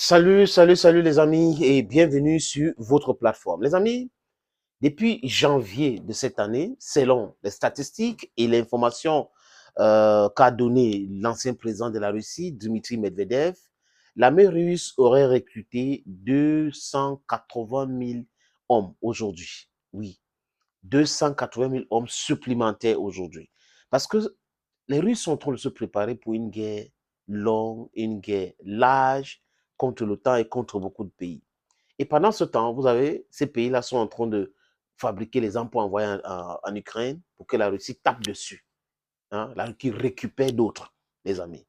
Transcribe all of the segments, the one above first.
Salut les amis et bienvenue sur votre plateforme. Les amis, depuis janvier de cette année, selon les statistiques et l'information qu'a donné l'ancien président de la Russie, Dmitry Medvedev, l'armée russe aurait recruté 280 000 hommes aujourd'hui. Oui, 280 000 hommes supplémentaires aujourd'hui. Parce que les Russes sont en train de se préparer pour une guerre longue, une guerre large contre l'OTAN et contre beaucoup de pays. Et pendant ce temps, vous avez, ces pays-là sont en train de fabriquer les armes pour envoyer en Ukraine pour que la Russie tape dessus, hein, la Russie récupère d'autres, les amis.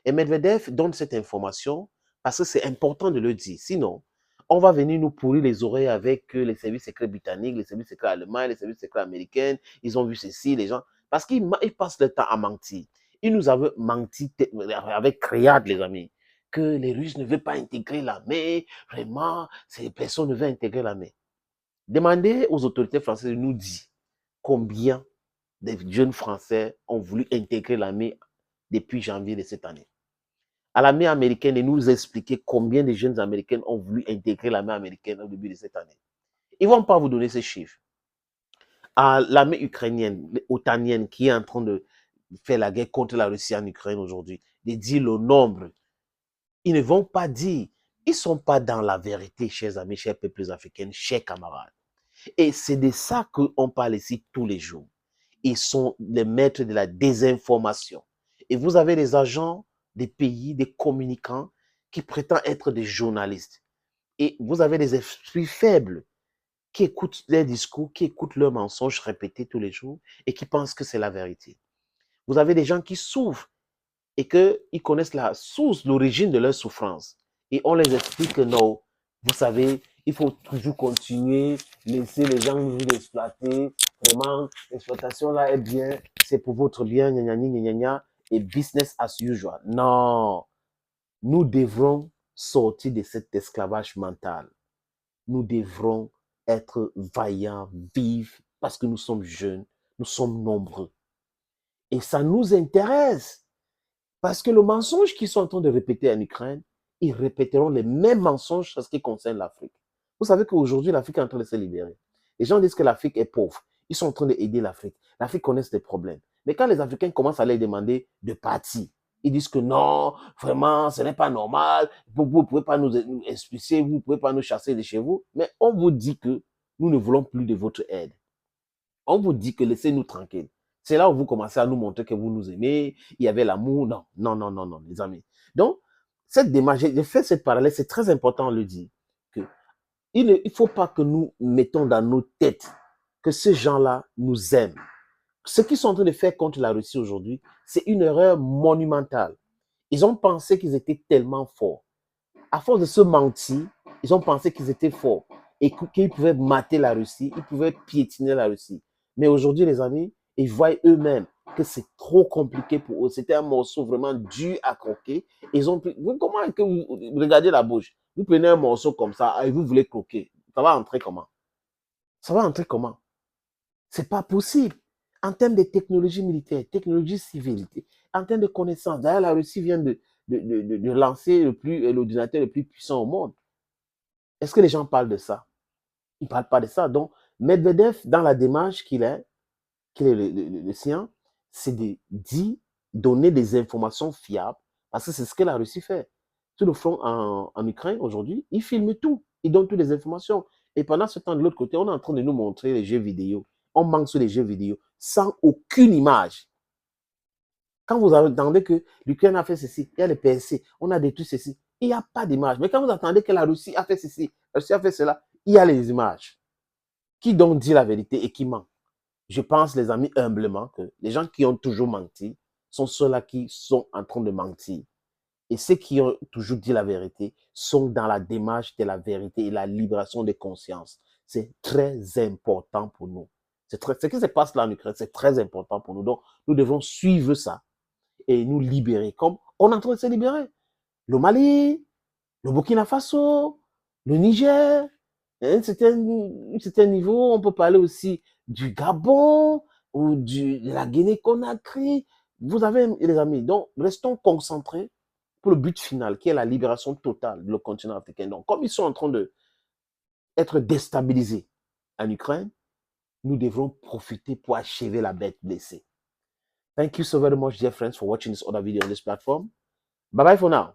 Et Medvedev donne cette information parce que c'est important de le dire. Sinon, on va venir nous pourrir les oreilles avec les services secrets britanniques, les services secrets allemands, les services secrets américains. Ils ont vu ceci, les gens. Parce qu'ils passent le temps à mentir. Ils nous avaient menti avec criade, les amis, que les Russes ne veulent pas intégrer l'armée. Vraiment, personne ne veut intégrer l'armée. Demandez aux autorités françaises de nous dire combien de jeunes Français ont voulu intégrer l'armée depuis janvier de cette année. À l'armée américaine de nous expliquer combien de jeunes Américains ont voulu intégrer l'armée américaine au début de cette année. Ils ne vont pas vous donner ces chiffres. À l'armée ukrainienne, otanienne, qui est en train de faire la guerre contre la Russie en Ukraine aujourd'hui, de dire le nombre, ils ne vont pas dire. Ils ne sont pas dans la vérité, chers amis, chers peuples africains, chers camarades. Et c'est de ça qu'on parle ici tous les jours. Ils sont les maîtres de la désinformation. Et vous avez des agents des pays, des communicants qui prétendent être des journalistes. Et vous avez des esprits faibles qui écoutent leurs discours, qui écoutent leurs mensonges répétés tous les jours et qui pensent que c'est la vérité. Vous avez des gens qui souffrent et qu'ils connaissent la source, l'origine de leur souffrance. Et on les explique que non, vous savez, il faut toujours continuer, laisser les gens vous exploiter. Vraiment, l'exploitation là est bien, c'est pour votre bien, gna gna gna gna, et business as usual. Non, nous devrons sortir de cet esclavage mental. Nous devrons être vaillants, vifs, parce que nous sommes jeunes, nous sommes nombreux. Et ça nous intéresse. Parce que le mensonge qu'ils sont en train de répéter en Ukraine, ils répéteront les mêmes mensonges en ce qui concerne l'Afrique. Vous savez qu'aujourd'hui, l'Afrique est en train de se libérer. Les gens disent que l'Afrique est pauvre. Ils sont en train d'aider l'Afrique. L'Afrique connaît des problèmes. Mais quand les Africains commencent à leur demander de partir, ils disent que non, vraiment, ce n'est pas normal. Vous ne pouvez pas nous expulser, vous ne pouvez pas nous chasser de chez vous. Mais on vous dit que nous ne voulons plus de votre aide. On vous dit que laissez-nous tranquilles. C'est là où vous commencez à nous montrer que vous nous aimez, il y avait l'amour. Non, non, non, non, non, les amis. Donc, cette démarche, j'ai fait cette parallèle, c'est très important de le dire. Que il ne faut pas que nous mettons dans nos têtes que ces gens-là nous aiment. Ce qu'ils sont en train de faire contre la Russie aujourd'hui, c'est une erreur monumentale. Ils ont pensé qu'ils étaient tellement forts. À force de se mentir, ils ont pensé qu'ils étaient forts et qu'ils pouvaient mater la Russie, ils pouvaient piétiner la Russie. Mais aujourd'hui, les amis, ils voient eux-mêmes que c'est trop compliqué pour eux. C'était un morceau vraiment dur à croquer. Ils ont pris, comment est-ce que vous regardez la bouche? Vous prenez un morceau comme ça et vous voulez croquer. Ça va entrer comment? Ça va entrer comment? C'est pas possible. En termes de technologie militaire, technologie civile, en termes de connaissances. D'ailleurs, la Russie vient de lancer l'ordinateur le plus puissant au monde. Est-ce que les gens parlent de ça? Ils ne parlent pas de ça. Donc, Medvedev, dans la démarche qu'il est le sien, c'est de dire, donner des informations fiables, parce que c'est ce que la Russie fait. Sur le front en Ukraine, aujourd'hui, ils filment tout. Ils donnent toutes les informations. Et pendant ce temps, de l'autre côté, on est en train de nous montrer les jeux vidéo. On manque sur les jeux vidéo sans aucune image. Quand vous entendez que l'Ukraine a fait ceci, il y a les PSC, on a détruit ceci, il n'y a pas d'image. Mais quand vous entendez que la Russie a fait ceci, la Russie a fait cela, il y a les images. Qui donc dit la vérité et qui ment? Je pense, les amis, humblement, que les gens qui ont toujours menti sont ceux-là qui sont en train de mentir. Et ceux qui ont toujours dit la vérité sont dans la démarche de la vérité et la libération de conscience. C'est très important pour nous. Ce qui se passe là en Ukraine, c'est très important pour nous. Donc, nous devons suivre ça et nous libérer, comme on est en train de se libérer. Le Mali, le Burkina Faso, le Niger, à un certain niveau, on peut parler aussi du Gabon ou de la Guinée-Conakry. Vous avez les amis, donc restons concentrés pour le but final, qui est la libération totale du continent africain. Donc, comme ils sont en train d'être déstabilisés en Ukraine, nous devrons profiter pour achever la bête blessée. Thank you so very much, dear friends, for watching this other video on this platform. Bye-bye for now.